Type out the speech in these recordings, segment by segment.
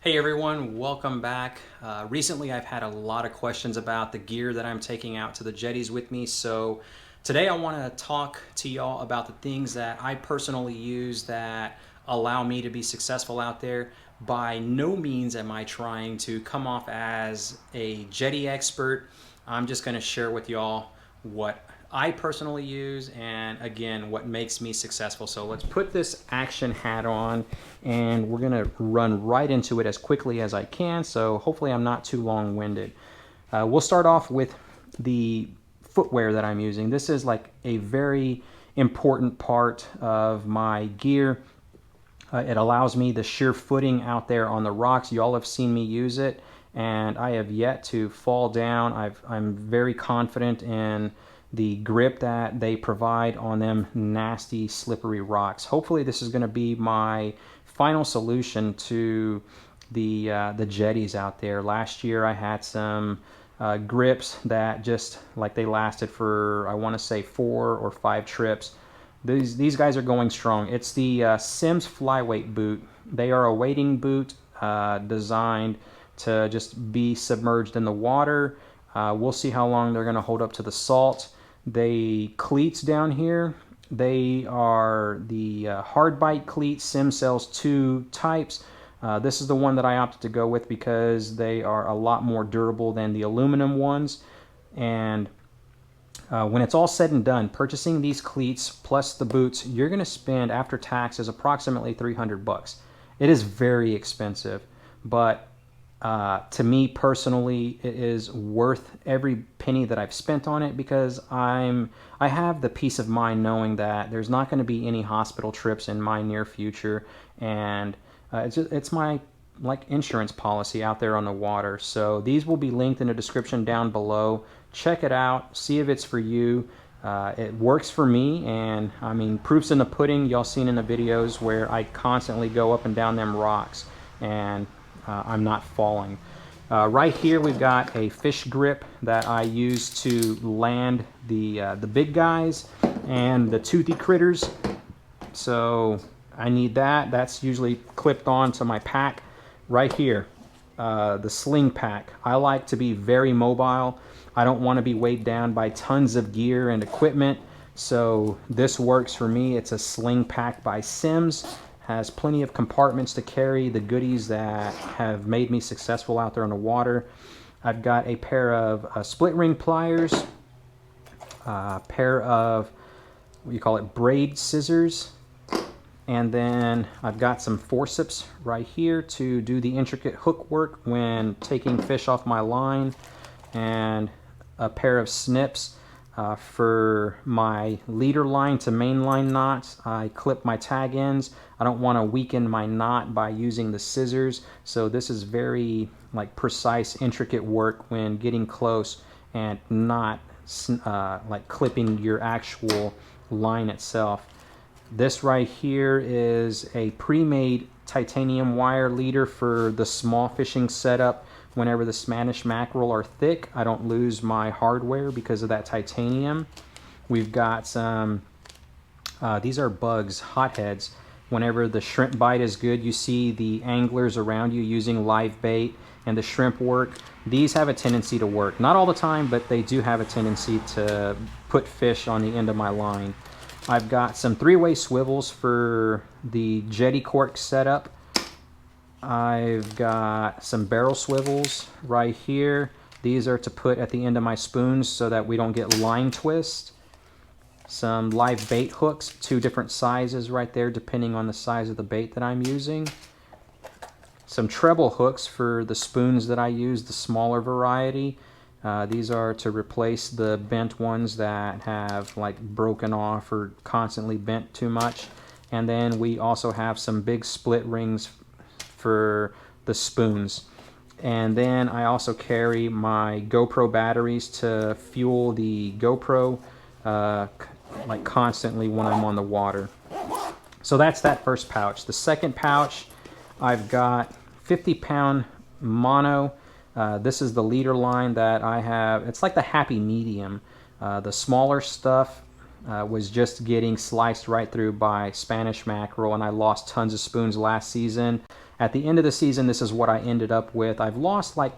Hey everyone, welcome back. Recently I've had a lot of questions about the gear that I'm taking out to the jetties with me, so today I want to talk to y'all about the things that I personally use that allow me to be successful out there. By no means am I trying to come off as a jetty expert. I'm just going to share with y'all what I personally use and again what makes me successful. So let's put this action hat on and we're gonna run right into it as quickly as I can, so hopefully I'm not too long-winded. We'll start off with the footwear that I'm using. This is like a very important part of my gear. It allows me the sheer footing out there on the rocks. You all have seen me use it and I have yet to fall down. I'm very confident in the grip that they provide on them nasty slippery rocks. Hopefully this is going to be my final solution to the jetties out there. Last year I had some grips that just like they lasted for, I want to say, 4 or 5 trips. These guys are going strong. It's the Simms flyweight boot. They are a wading boot designed to just be submerged in the water. We'll see how long they're going to hold up to the salt. The cleats down here, they are the hard bite cleats. Simms sells 2 types. This is the one that I opted to go with because they are a lot more durable than the aluminum ones. And when it's all said and done, purchasing these cleats plus the boots, you're going to spend after taxes approximately $300. It is very expensive, but to me personally, it is worth every penny that I've spent on it because I have the peace of mind knowing that there's not going to be any hospital trips in my near future, and it's my like insurance policy out there on the water. So these will be linked in the description down below. Check it out, see if it's for you. It works for me, and I mean, proof's in the pudding. Y'all seen in the videos where I constantly go up and down them rocks and I'm not falling. Right here we've got a fish grip that I use to land the big guys and the toothy critters. So I need that. That's usually clipped on to my pack. Right here, the Sling Pack. I like to be very mobile. I don't want to be weighed down by tons of gear and equipment, so this works for me. It's a Sling Pack by Simms. Has plenty of compartments to carry the goodies that have made me successful out there on the water. I've got a pair of split ring pliers, a pair of, what you call it, braid scissors, and then I've got some forceps right here to do the intricate hook work when taking fish off my line, and a pair of snips for my leader line to main line knots. I clip my tag ends. I don't want to weaken my knot by using the scissors, so this is very like precise, intricate work when getting close and not like clipping your actual line itself. This right here is a pre-made titanium wire leader for the small fishing setup. Whenever the Spanish mackerel are thick, I don't lose my hardware because of that titanium. We've got some, these are bugs, hotheads. Whenever the shrimp bite is good, you see the anglers around you using live bait and the shrimp work. These have a tendency to work. Not all the time, but they do have a tendency to put fish on the end of my line. I've got some 3-way swivels for the jetty cork setup. I've got some barrel swivels right here. These are to put at the end of my spoons so that we don't get line twist. Some live bait hooks, 2 different sizes right there depending on the size of the bait that I'm using. Some treble hooks for the spoons that I use, the smaller variety. These are to replace the bent ones that have like broken off or constantly bent too much. And then we also have some big split rings for the spoons. And then I also carry my GoPro batteries to fuel the GoPro like constantly when I'm on the water. So that's that first pouch. The second pouch, I've got 50-pound mono. This is the leader line that I have. It's like the happy medium. The smaller stuff was just getting sliced right through by Spanish mackerel, and I lost tons of spoons last season. at the end of the season, this is what I ended up with. I've lost like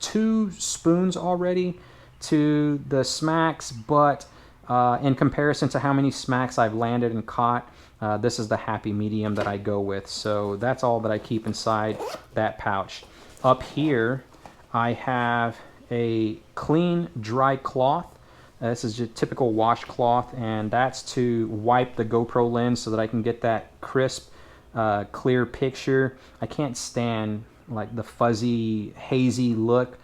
2 spoons already to the smacks, but in comparison to how many smacks I've landed and caught, this is the happy medium that I go with. So that's all that I keep inside that pouch. Up here, I have a clean, dry cloth. This is just typical washcloth, and that's to wipe the GoPro lens so that I can get that crisp, clear picture. I can't stand like the fuzzy, hazy look.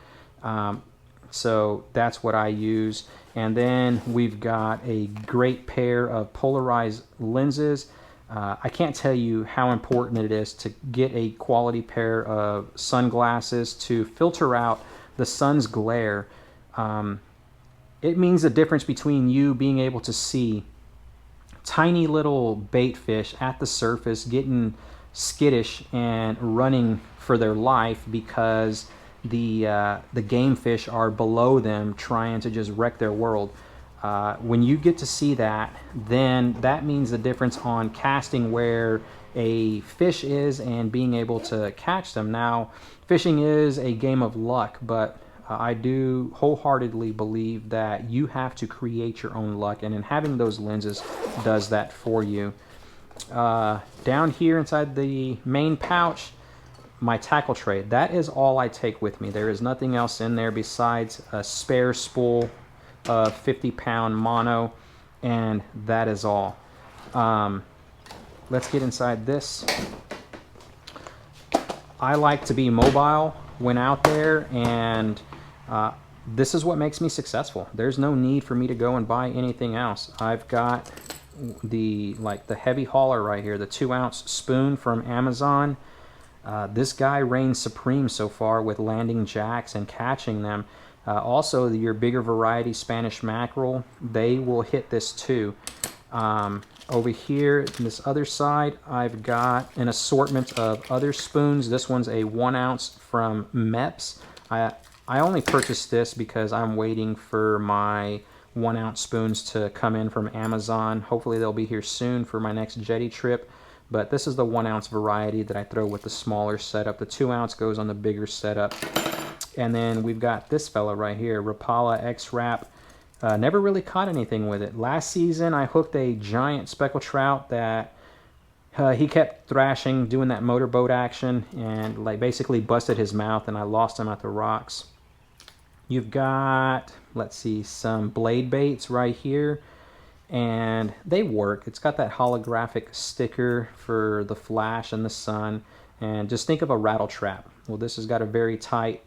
So that's what I use. And then we've got a great pair of polarized lenses. I can't tell you how important it is to get a quality pair of sunglasses to filter out the sun's glare. It means the difference between you being able to see tiny little bait fish at the surface getting skittish and running for their life because the game fish are below them trying to just wreck their world. When you get to see that, then that means the difference on casting where a fish is and being able to catch them. Now, fishing is a game of luck, but I do wholeheartedly believe that you have to create your own luck, and in having those lenses does that for you. Down here inside the main pouch, my tackle tray. That is all I take with me. There is nothing else in there besides a spare spool of 50-pound mono, and that is all. Let's get inside this. I like to be mobile when out there, and this is what makes me successful. There's no need for me to go and buy anything else. I've got the heavy hauler right here, the 2-ounce spoon from Amazon. This guy reigns supreme so far with landing jacks and catching them. Also, your bigger variety Spanish mackerel, they will hit this too. Over here, on this other side, I've got an assortment of other spoons. This one's a 1-ounce from Meps. I only purchased this because I'm waiting for my 1-ounce spoons to come in from Amazon. Hopefully they'll be here soon for my next jetty trip. But this is the 1-ounce variety that I throw with the smaller setup. The 2-ounce goes on the bigger setup. And then we've got this fella right here, Rapala X-Rap. Never really caught anything with it. Last season I hooked a giant speckled trout that he kept thrashing, doing that motorboat action, and like basically busted his mouth, and I lost him at the rocks. You've got, let's see, some blade baits right here, and they work. It's got that holographic sticker for the flash and the sun, and just think of a rattle trap. Well, this has got a very tight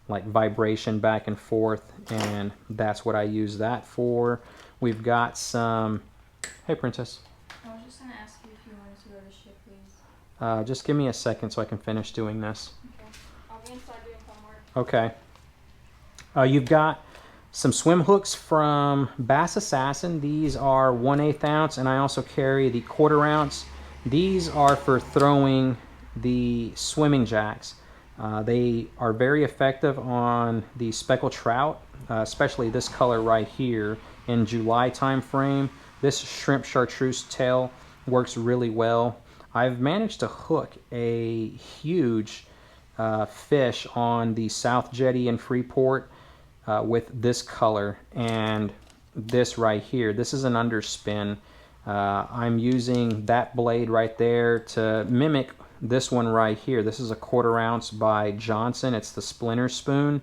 like vibration back and forth, and that's what I use that for. We've got some, hey Princess. I was just going to ask you if you wanted to go to ship, please. Just give me a second so I can finish doing this. Okay. I'll be inside doing homework. Okay. You've got some swim hooks from Bass Assassin. These are 1/8 ounce, and I also carry the 1/4 ounce. These are for throwing the swimming jacks. They are very effective on the speckled trout, especially this color right here in July time frame. This shrimp chartreuse tail works really well. I've managed to hook a huge fish on the South Jetty in Freeport with this color and this right here. This is an underspin. I'm using that blade right there to mimic this one right here. This is a 1/4 ounce by Johnson. It's the splinter spoon.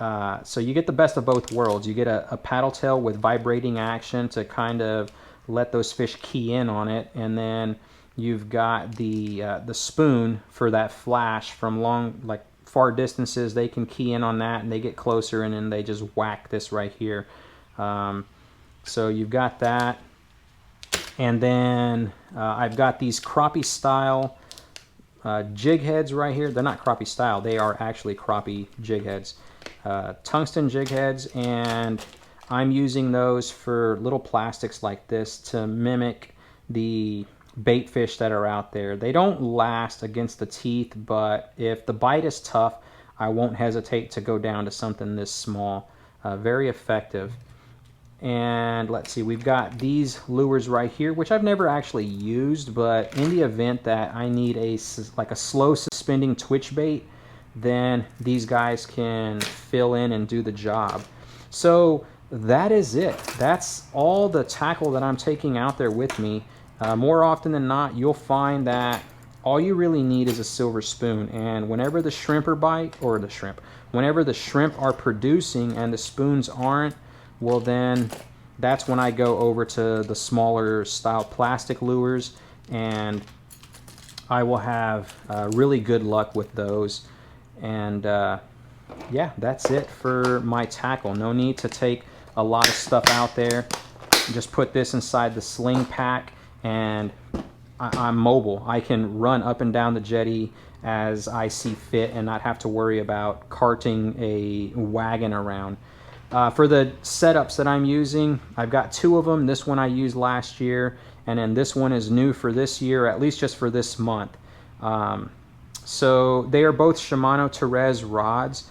So you get the best of both worlds. You get a paddle tail with vibrating action to kind of let those fish key in on it, and then you've got the spoon for that flash from like far distances. They can key in on that and they get closer, and then they just whack this right here. So you've got that, and then I've got these crappie style jig heads right here. They're not crappie style, they are actually crappie jig heads, tungsten jig heads, and I'm using those for little plastics like this to mimic the bait fish that are out there. They don't last against the teeth, but if the bite is tough, I won't hesitate to go down to something this small. Very effective. And let's see, we've got these lures right here, which I've never actually used, but in the event that I need a slow suspending twitch bait, then these guys can fill in and do the job. So that is it. That's all the tackle that I'm taking out there with me. More often than not, you'll find that all you really need is a silver spoon. And whenever the shrimp whenever the shrimp are producing and the spoons aren't, well then that's when I go over to the smaller style plastic lures, and I will have really good luck with those. And yeah, that's it for my tackle. No need to take a lot of stuff out there. Just put this inside the Sling Pack, and I'm mobile. I can run up and down the jetty as I see fit and not have to worry about carting a wagon around. For the setups that I'm using, I've got two of them. This one I used last year, and then this one is new for this year, at least just for this month. So they are both Shimano Terez rods,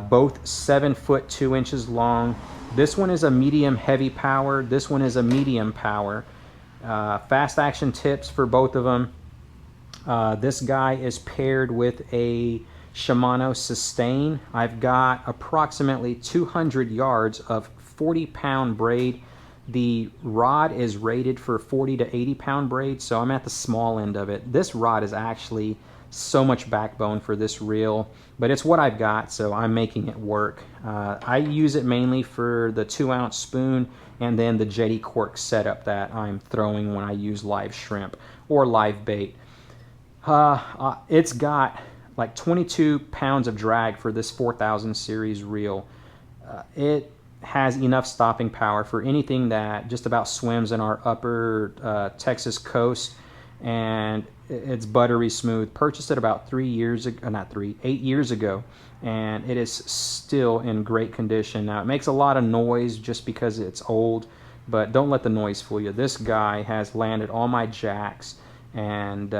both 7 foot 2 inches long. This one is a medium heavy power. This one is a medium power. Fast action tips for both of them. This guy is paired with a Shimano Sustain. I've got approximately 200 yards of 40-pound braid. The rod is rated for 40 to 80-pound braid, so I'm at the small end of it. This rod is actually so much backbone for this reel, but it's what I've got, so I'm making it work. I use it mainly for the 2-ounce spoon and then the jetty cork setup that I'm throwing when I use live shrimp or live bait. It's got like 22 pounds of drag for this 4000 series reel. It has enough stopping power for anything that just about swims in our upper Texas coast, and it's buttery smooth. Purchased it about 8 years ago, and it is still in great condition. Now it makes a lot of noise just because it's old, but don't let the noise fool you. This guy has landed all my jacks, and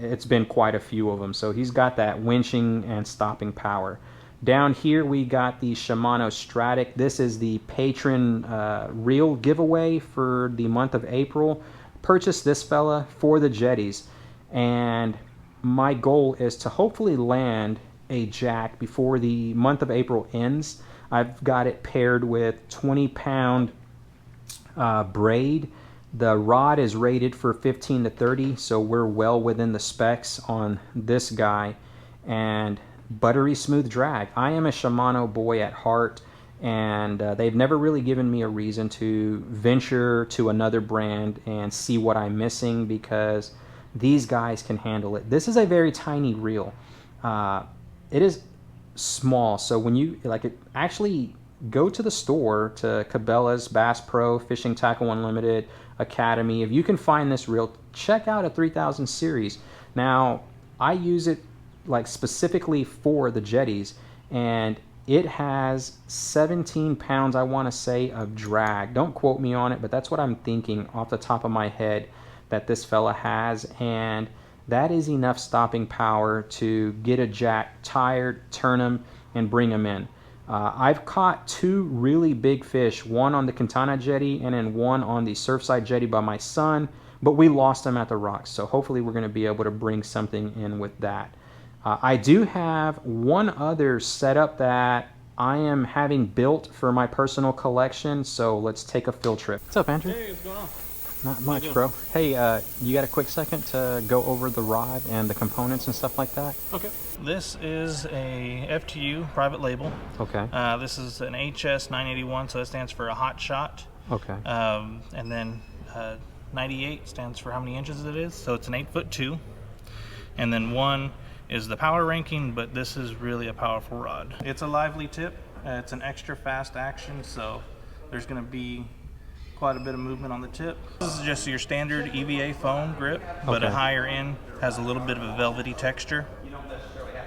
it's been quite a few of them, so he's got that winching and stopping power. Down here we got the Shimano Strada. This is the patron reel giveaway for the month of April. Purchased this fella for the jetties, and my goal is to hopefully land a jack before the month of April ends. I've got it paired with 20-pound braid. The rod is rated for 15 to 30, so we're well within the specs on this guy. And buttery smooth drag. I am a Shimano boy at heart, and they've never really given me a reason to venture to another brand and see what I'm missing, because these guys can handle it. This is a very tiny reel. It is small, so when you actually go to the store, to Cabela's, Bass Pro, Fishing Tackle Unlimited, Academy. If you can find this reel, check out a 3000 series. Now I use it like specifically for the jetties, and it has 17 pounds, I want to say, of drag. Don't quote me on it, but that's what I'm thinking off the top of my head that this fella has, and that is enough stopping power to get a jack tired, turn him, and bring him in. I've caught 2 really big fish, one on the Quintana jetty and then one on the Surfside jetty by my son, but we lost them at the rocks, so hopefully we're going to be able to bring something in with that. I do have one other setup that I am having built for my personal collection, so let's take a field trip. What's up, Andrew? Hey, what's going on? Not much, bro. Hey, you got a quick second to go over the rod and the components and stuff like that? Okay. This is a FTU private label. Okay. This is an HS 981, so that stands for a hot shot. Okay. And then 98 stands for how many inches it is. So it's an 8'2". And then 1 is the power ranking, but this is really a powerful rod. It's a lively tip. It's an extra fast action, so there's going to be quite a bit of movement on the tip. This is just your standard EVA foam grip, but a higher end, has a little bit of a velvety texture.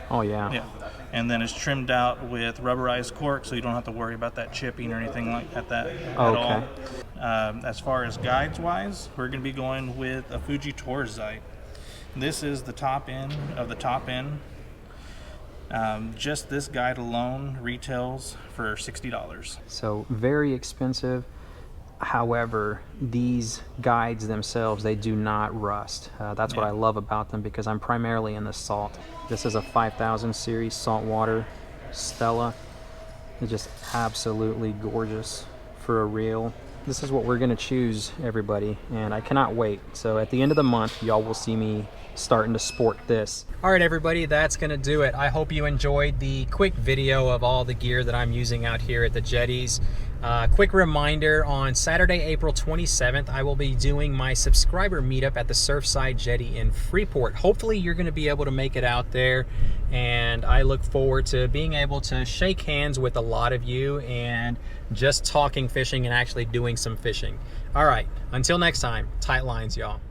Oh yeah. Yeah. And then it's trimmed out with rubberized cork, so you don't have to worry about that chipping or anything like that at all. As far as guides wise, we're going to be going with a Fuji Torzite. This is the top end of the top end. Just this guide alone retails for $60. So very expensive. However, these guides themselves, they do not rust. That's what I love about them, because I'm primarily in the salt. This is a 5000 series saltwater Stella. It's just absolutely gorgeous for a reel. This is what we're gonna choose, everybody, and I cannot wait. So at the end of the month, y'all will see me starting to sport this. All right, everybody, that's gonna do it. I hope you enjoyed the quick video of all the gear that I'm using out here at the jetties. Quick reminder, on Saturday, April 27th, I will be doing my subscriber meetup at the Surfside Jetty in Freeport. Hopefully you're gonna be able to make it out there, and I look forward to being able to shake hands with a lot of you and just talking fishing and actually doing some fishing. All right, until next time, tight lines, y'all.